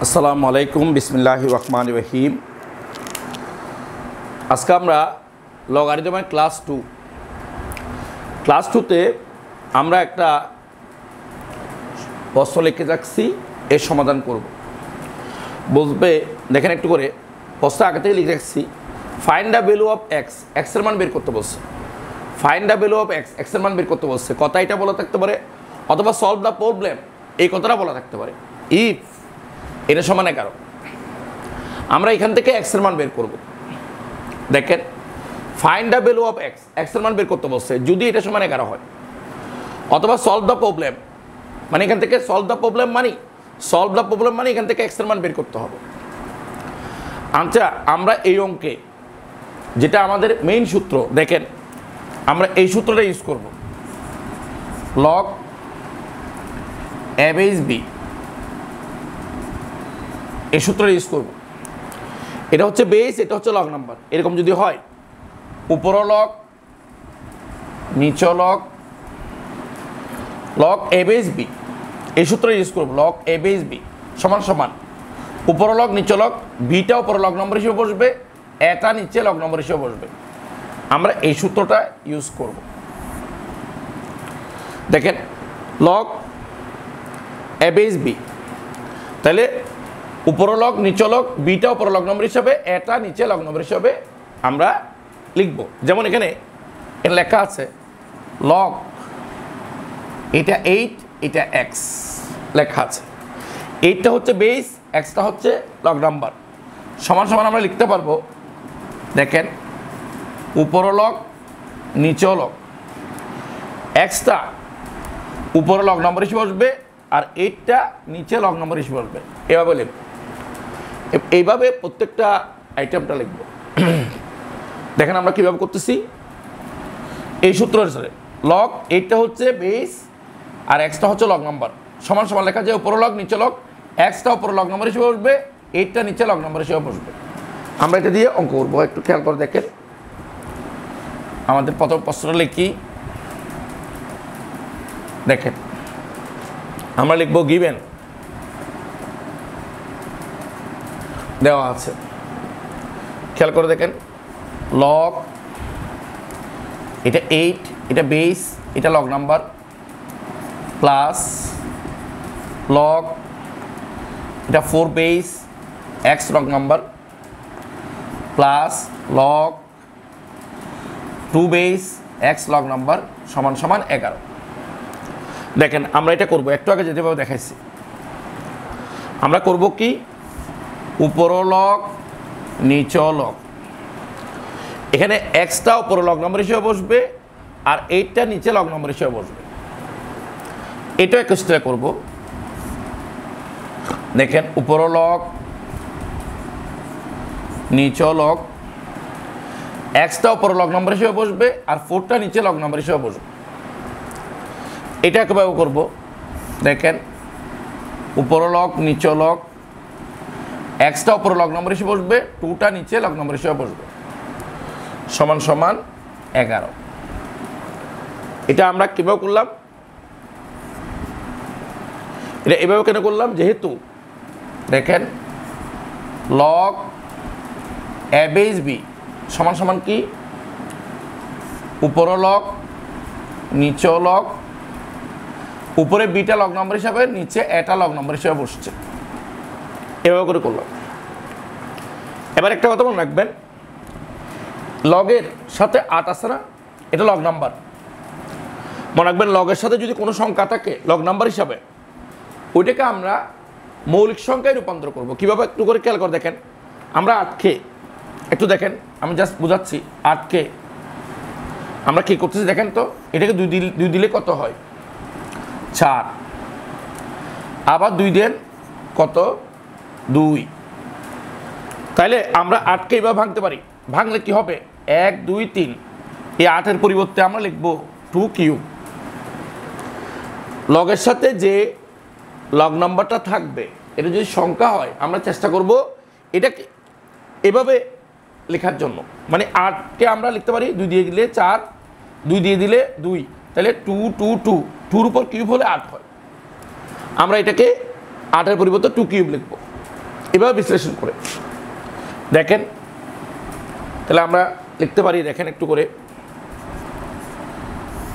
আসসালামু আলাইকুম বিসমিল্লাহির রহমানির রহিম। আজকে আমরা লগারিদমের ক্লাস টুতে আমরা একটা প্রশ্ন লিখে রাখছি, এর সমাধান করব। বুঝবে দেখেন একটু করে, প্রশ্ন আগে থেকে লিখে রাখছি। Find the value of x, এক্সের মান বের করতে বলছে। Find the value of x, এক্সের মান বের করতে বলছে। কথা এটা বলা থাকতে পারে, অথবা সলভ দ্য প্রবলেম এই কথাটা বলা থাকতে পারে। ইফ এটা সমান 11, আমরা এখান থেকে এক্সের মান বের করব। দেখেন find the value of x, এক্সের মান বের করতে বলছে যদি এটা সমান 11 হয়, অথবা সলভ দ্য প্রবলেম মানে এখান থেকে সলভ দ্য প্রবলেম মানে এখান থেকে এক্সের মান বের করতে হবে। আচ্ছা, আমরা এই অঙ্কে যেটা আমাদের মেইন সূত্র, দেখেন আমরা এই সূত্রটা ইউজ করব। লগ এ বেস বি, এই সূত্রটা ইউজ করব। এটা হচ্ছে বেস, এটা হচ্ছে লগ নাম্বার। এরকম যদি হয় উপর লগ নিচ লগ, লগ এ বেস বি, এই সূত্র ইউজ করব। লগ এ বেস বি সমান সমান উপর লগ নিচ লগ, বিটা উপর লগ নম্বর হিসেবে বসবে, এটা নিচে লগ নম্বর হিসেবে বসবে। আমরা এই সূত্রটা ইউজ করব। দেখেন লগ এ বেস বি, তাহলে উপর লগ নিচ লগ, বিটা উপর লগ নম্বর হিসাবে, এটা নিচে লগ নম্বর হিসাবে আমরা লিখব। যেমন এখানে লেখা আছে লগ, এটা 8, এটা এক্স লেখা আছে। 8টা হচ্ছে বেস, এক্সটা হচ্ছে লগ নাম্বার। সমান সমান আমরা লিখতে পারবো। দেখেন উপর লগ নিচ লগ, এক্সটা উপর লগ নম্বর হিসেবে বসবে, আর 8টা নিচে লগ নম্বর হিসেবে বসবে। এভাবে লিখব, এইভাবে প্রত্যেকটা আইটেমটা লিখব। দেখেন আমরা কীভাবে করতেছি। এই সূত্র অনুসারে লগ 8টা হচ্ছে বেস আর এক্সটা হচ্ছে লগ নাম্বার। সমান সমান লেখা যায় উপর লগ নিচে লগ, এক্সটা উপর লগ নম্বর হিসেবে বসবে, 8টা নিচে লগ নম্বর হিসেবে বসবে। আমরা এটা দিয়ে অঙ্ক করবো। একটু খেয়াল করে দেখেন, আমাদের প্রথম প্রশ্নটা লিখি। দেখেন আমরা লিখবো গিভেন দেওয়া আছে। খেয়াল করে দেখেন লগ, এটা 8, এটা বেস, এটা লগ নাম্বার, প্লাস লগ, এটা 4 base, x log number, plus log 2 base, x log number সমান সমান 11। দেখেন আমরা এটা করব, একটু আগে যেভাবে দেখাইছি আমরা করব কি, উপর লগ নিচ লগ, এখানে এক্সটা উপর লগ নম্বর হিসেবে বসবে, আর 8টা নিচে লগ নম্বর হিসেবে বসবে। এটা এক্সট্রা করব। দেখেন উপর লগ নিচ লগ, এক্সটা উপর লগ নম্বর হিসেবে বসবে, আর 4টা নিচে লগ নম্বর হিসেবে বসবে। এটা কিভাবে করব, দেখেন উপর লগ নিচ লগ, এক্সটা উপর লগ নম্বর হিসেবে বসবে, 2টা নিচে লগ নম্বর হিসেবে বসবে, সমান সমান 11। এটা আমরা কীভাবে করলাম, এটা এভাবে কেন করলাম, যেহেতু দেখেন লগ এ বেস বি সমান সমান কি, উপর লগ নিচ লগ, উপরে বিটা লগ নম্বর হিসাবে, নিচে এটা লগ নম্বর হিসাবে বসছে। এভাবে করে করলাম। এবার একটা কথা মনে রাখবেন, লগের সাথে 8 আছে না, এটা লগ নাম্বার। মনে রাখবেন লগের সাথে যদি কোনো সংখ্যা থাকে লগ নাম্বার হিসাবে, ওইটাকে আমরা মৌলিক সংখ্যায় রূপান্তর করব। কীভাবে একটু করে খেয়াল করে দেখেন। আমরা 8কে একটু দেখেন, আমি জাস্ট বোঝাচ্ছি। 8কে আমরা কী করতেছি দেখেন তো, এটাকে 2 দিলে কত হয়, 4, আবার 2 দেন কত, 2। তাইলে আমরা 8কে এইভাবে ভাঙতে পারি। ভাঙলে কি হবে, 1 2 3, এই 8-এর পরিবর্তে আমরা লিখব 2 কিউব। লগের সাথে যে লগ নাম্বারটা থাকবে, এটা যদি সংখ্যা হয় আমরা চেষ্টা করব এটাকে এভাবে লেখার জন্য। মানে 8কে আমরা লিখতে পারি 2 দিয়ে দিলে 4, 2 দিয়ে দিলে 2, তাহলে 2 2 2, 2-র উপর কিউব হলে 8 হয়। আমরা এটাকে 8-এর পরিবর্তে 2 কিউব লিখব। এবার বিশ্লেষণ করে দেখেন, তাহলে আমরা লিখতে পারি, দেখেন একটু করে,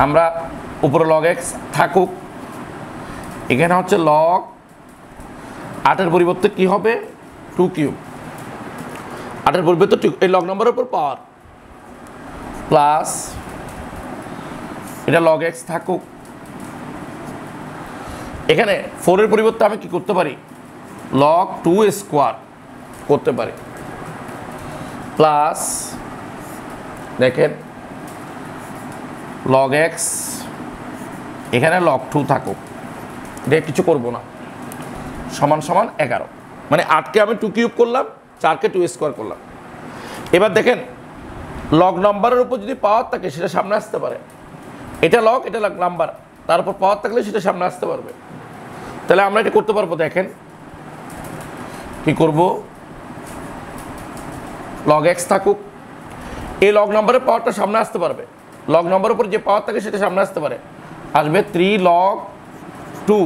আমরা উপরে লগ এক্স থাকুক, এখানে হচ্ছে লগ 8-এর পরিবর্তে কি হবে 2 কিউব, 8-এর পরিবর্তে এই লগ নম্বরের উপর পাওয়ার প্লাস এটা লগ এক্স থাকুক, এখানে 4-এর পরিবর্তে আমি কি করতে পারি লগ 2 স্কোয়ার করতে পারি প্লাস দেখেন লগ এক্স, এখানে লগ 2 থাকুক, এটা কিছু করব না, সমান সমান 11, মানে 8কে আমি 2 কিউব করলাম, 4কে 2 স্কোয়ার করলাম। এবার দেখেন লগ নাম্বারের উপর যদি পাওয়ার থাকে সেটা সামনে আসতে পারে, এটা লগ এটা লগ নাম্বার, তার উপর পাওয়ার থাকলে সেটা সামনে আসতে পারবে। তাহলে আমরা এটা করতে পারবো, দেখেন কি করব, লগ এক্স থাকুক, এই লগ নাম্বারের পাওয়ারটা সামনে আসতে পারবে, লগ নাম্বারের উপর যে পাওয়ার থাকে সেটা সামনে আসতে পারে, আসবে 3 log 2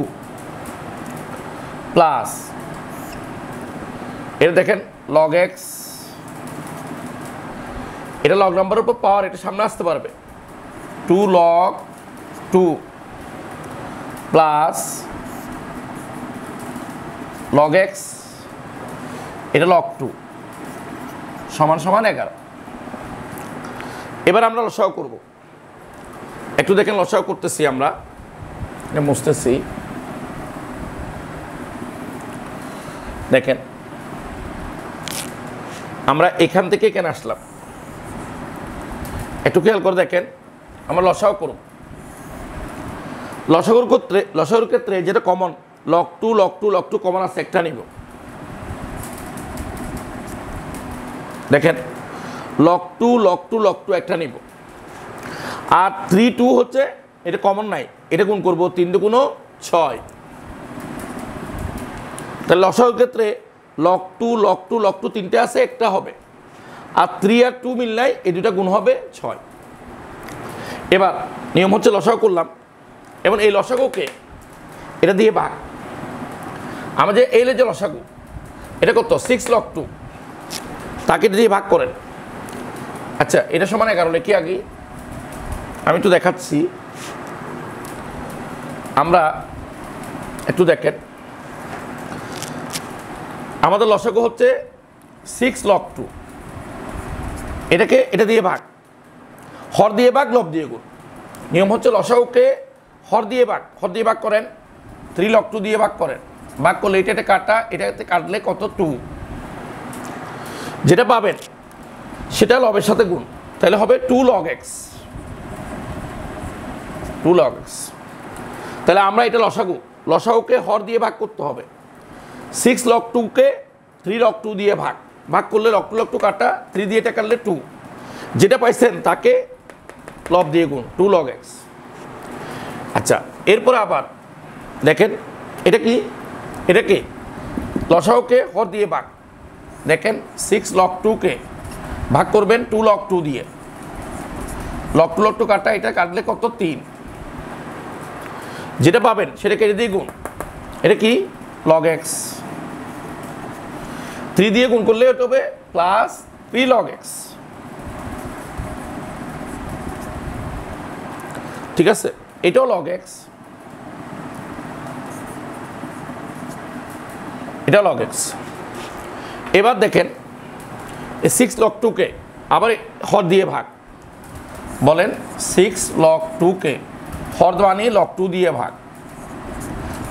প্লাস এটা দেখেন লগ এক্স, এটা লগ নাম্বারের উপর পাওয়ার, এটা সামনে আসতে পারবে 2 log 2 প্লাস লগ এক্স, এটা লগ 2 সমান সমান 11। এবার আমরা লসাগু করব, একটু দেখেন লসাগু করতেছি, আমরা মুছতেছি, দেখেন আমরা এখান থেকে কেন আসলাম একটু খেয়াল করে দেখেন, আমরা লসাগু করব, লসাগুর ক্ষেত্রে যেটা common log 2 log 2 log 2 common আছে, একটা নিব, দেখেন log 2 log 2 log 2 একটা নিব, আর 3 2 হচ্ছে এটা কমন নাই, এটা গুণ করব 3 × 2 = 6, তাহলে লসাগুর ক্ষেত্রে log 2 log 2 log 2 তিনটে আছে, একটা হবে, আর 3 আর 2 মিললাই এই দুটা গুণ হবে 6। এবার নিয়ম হচ্ছে লসাগু করলাম, এবং এই লসাগুকে এটা দিয়ে ভাগ, আমাদের এই যে লসাগু এটা কত 6 log 2, তাকে এটা দিয়ে ভাগ করেন, আচ্ছা এটা সমান 11 লিখি আগে, আমি একটু দেখাচ্ছি, আমরা একটু দেখেন আমাদের লসাগু হচ্ছে 6 log 2, এটাকে এটা দিয়ে ভাগ, হর দিয়ে ভাগ লব দিয়ে গুণ, নিয়ম হচ্ছে লসাগুকে হর দিয়ে ভাগ করেন, 3 log 2 দিয়ে ভাগ করেন, ভাগ করলে এটা কাটা, এটাতে কাটলে কত 2, যেটা পাবেন সেটা লবের সাথে গুণ, তাহলে হবে 2 log x, 2 log x। তাহলে আমরা এটা লসাগুকে হর দিয়ে ভাগ করতে হবে, 6 log 2 কে 3 log 2 দিয়ে ভাগ করলে log 2 log 2 কাটা, 3 দিয়ে এটা কাটলে 2, যেটা পাইছেন তাকে লব দিয়ে গুণ 2 log x। আচ্ছা এরপর আবার দেখেন এটা কি লসাগুকে হর দিয়ে ভাগ, দেখেন 6 log 2 কে ভাগ করবেন 2 log 2 দিয়ে, log 2 log 2 কাটা, এটা কাটলে কত 3, যেটা পাবেন সেটাকে এটা দিয়ে গুণ, এটা কি log x, 3 দিয়ে গুণ করলে এটা হবে প্লাস 3 log x, ঠিক আছে, এটাও log x, এটা log x। এবার দেখেন এই 6 log 2 কে আবার হর দিয়ে ভাগ, বলেন 6 log 2 কে হর বানিয়ে log 2 দিয়ে ভাগ,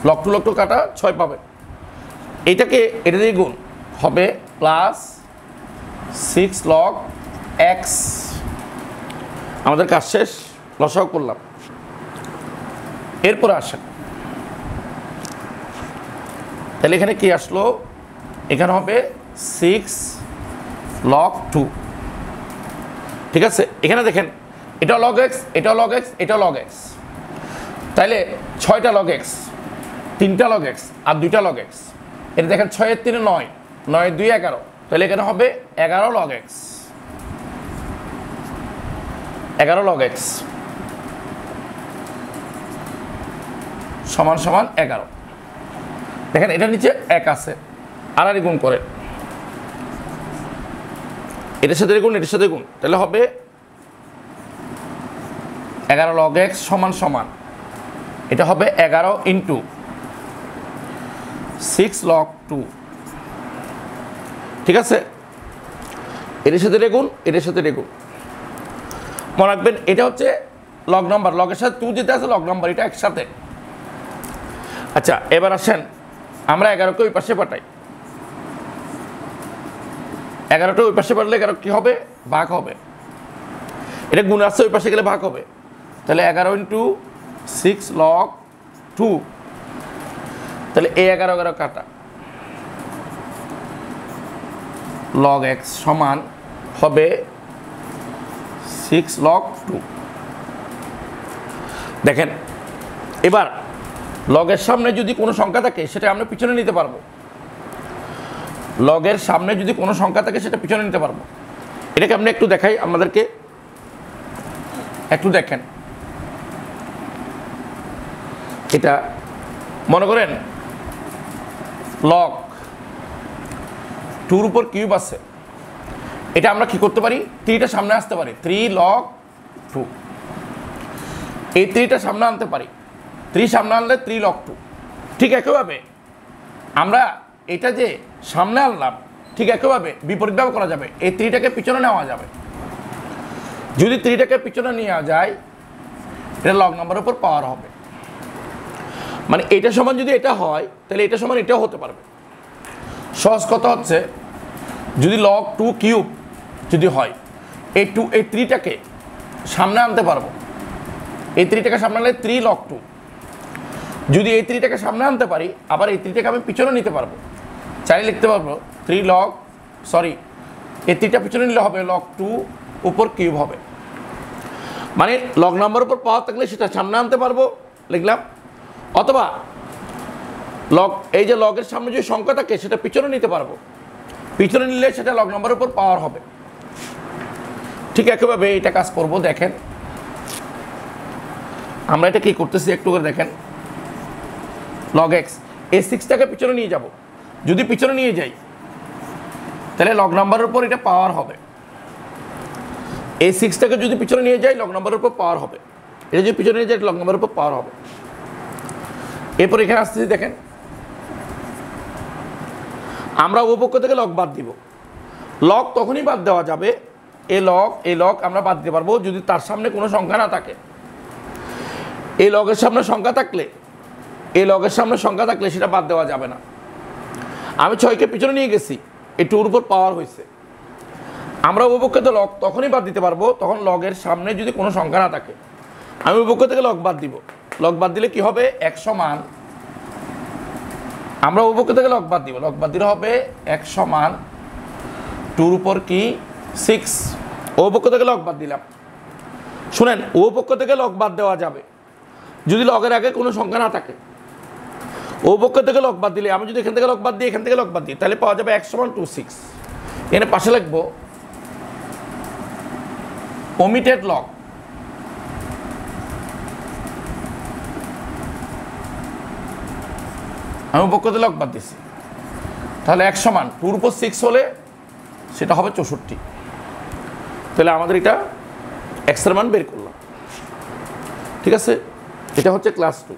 log 2 log 2 কাটা 6 পাবেন, এইটাকে এটা দিয়ে গুণ হবে প্লাস 6 log x। আমাদের কাজ শেষ, লসাগু করলাম। এরপর আসেন, তাহলে এখানে কি আসলো, এখানে হবে 6 log 2, ঠিক আছে, এখানে দেখেন এটা log x, এটা log x, এটা log x, তাহলে 6টা log x, 3টা log x আর 2টা log x, এটা দেখেন 6 এর 3 9, 9 এর 2 11, তাহলে এখানে হবে 11 log x, 11 log x সমান সমান 11। দেখেন এটা নিচে 1 আছে, আড়াআড়ি গুণ করেন, এটার সাথে গুণ, এটার সাথে গুণ, তাহলে হবে 11 log x সমান সমান এটা হবে 11 ইন্টু 6 log 2। ঠিক আছে, এটার সাথে গুণ, এটার সাথে গুণ। মনে রাখবেন এটা হচ্ছে লগ নাম্বার, লগের সাথে 2 যেটা আছে লগ নাম্বার, এটা একসাথে। আচ্ছা, এবার আসেন আমরা 11কে ওই পাশে পাঠাই। 11টা ওই পাশে পাঠালে 11 কি হবে? ভাগ হবে। এটা গুণ আসছে, ওই পাশে গেলে ভাগ হবে। তাহলে 11 ইন্টু 6 log 2, তাহলে এই 11 কাটা, log x সমান হবে 6 log 2। দেখেন এবার লগের সামনে যদি কোনো সংখ্যা থাকে সেটা আমরা পিছনে নিতে পারবো। লগের সামনে যদি কোনো সংখ্যা থাকে সেটা পিছনে নিতে পারবো। এটাকে আপনি একটু দেখাই, আমাদেরকে একটু দেখেন। এটা মনে করেন লগ 2 উপর কিউব আছে, এটা আমরা কি করতে পারি? 3টা সামনে আসতে পারি, 3 log 2। এই 3টা সামনে আনতে পারি, 3 সামনে আনলে 3 log 2। ঠিক একইভাবে আমরা এটা যে সামনে আনলাম, ঠিক একইভাবে বিপরীতভাবে করা যাবে। এই 3টাকে পিছনে নেওয়া যাবে। যদি 3টাকে পিছনে নেওয়া যায়, এটা লগ নাম্বারের উপর পাওয়ার হবে। মানে এটা সমান যদি এটা হয়, তাহলে এটা সমান এটাও হতে পারবে। সহজ কথা হচ্ছে, যদি log 2 কিউব যদি হয়, এই 3টাকে সামনে আনতে পারবো। এই 3টাকে সামনে আনলে 3 log 2। যদি এই 3টাকে সামনে আনতে পারি, আবার এই 3টাকে আমি পিছনে নিতে পারবো। চাইলে লিখতে পারবো 3 log, এই 3টা পিছনে নিলে হবে log 2 উপর কিউব হবে। মানে লগ নাম্বার উপর পাওয়ার থাকলে সেটা সামনে আনতে পারবো, লিখলাম। অথবা লগ, এই যে লগের সামনে যে সংখ্যা থাকে সেটা পিছনে নিতে পারবো, পিছনে নিলে সেটা লগ নাম্বারের উপর পাওয়ার হবে। ঠিক একইভাবে এটা কাজ করব। দেখেন আমরা এটা কি করতেছি একটু করে দেখেন। log x, এই 6টাকে পিছনে নিয়ে যাব। যদি পিছনে নিয়ে যাই তাহলে লগ নাম্বারের উপর এটা পাওয়ার হবে। এই 6টাকে যদি পিছনে নিয়ে যাই লগ নাম্বারের উপর পাওয়ার হবে। এটা যদি পিছনে নিয়ে যাই লগ নাম্বারের উপর পাওয়ার হবে। এরপর এখানে আসতেছি, দেখেন আমরা ও পক্ষ থেকে লগ বাদ দিব। লগ তখনই বাদ দেওয়া যাবে, এই লগ আমরা বাদ দিতে পারবো যদি তার সামনে কোনো সংখ্যা না থাকে। এই লগের সামনে সংখ্যা থাকলে সেটা বাদ দেওয়া যাবে না। আমি 6কে পিছনে নিয়ে গেছি, এই 2-র উপর পাওয়ার হয়েছে। আমরা উপপক্ষ থেকে লগ তখনই বাদ দিতে পারবো তখন লগের সামনে যদি কোনো সংখ্যা না থাকে। আমি উপপক্ষ থেকে লগ বাদ দিব। লগ বাদ দিলে কি হবে? এক সমান, আমরা উপপক্ষ থেকে লগ বাদ দিব, লগ বাদ দিলে হবে 1 সমান 2-র উপর কি 6। ও পক্ষ থেকে লগ বাদ দিলাম। শুনেন, ও পক্ষ থেকে লগ বাদ দেওয়া যাবে যদি লগের আগে কোনো সংখ্যা না থাকে। ও পক্ষ থেকে লগ বাদ দিলে, আমি যদি এখান থেকে লগ বাদ দিই, এখান থেকে লগ বাদ দিই, তাহলে পাওয়া যাবে 1 সমান 2 6। এখানে পাশে লিখবো ওমিটেড লগ। আমি পক্ষ থেকে লগ বাদ দিচ্ছি, তাহলে 1 সমান 2-র উপর 6 হলে সেটা হবে 64। তাহলে আমাদের এটা x এর মান বের করলাম। ঠিক আছে, এটা হচ্ছে ক্লাস 2।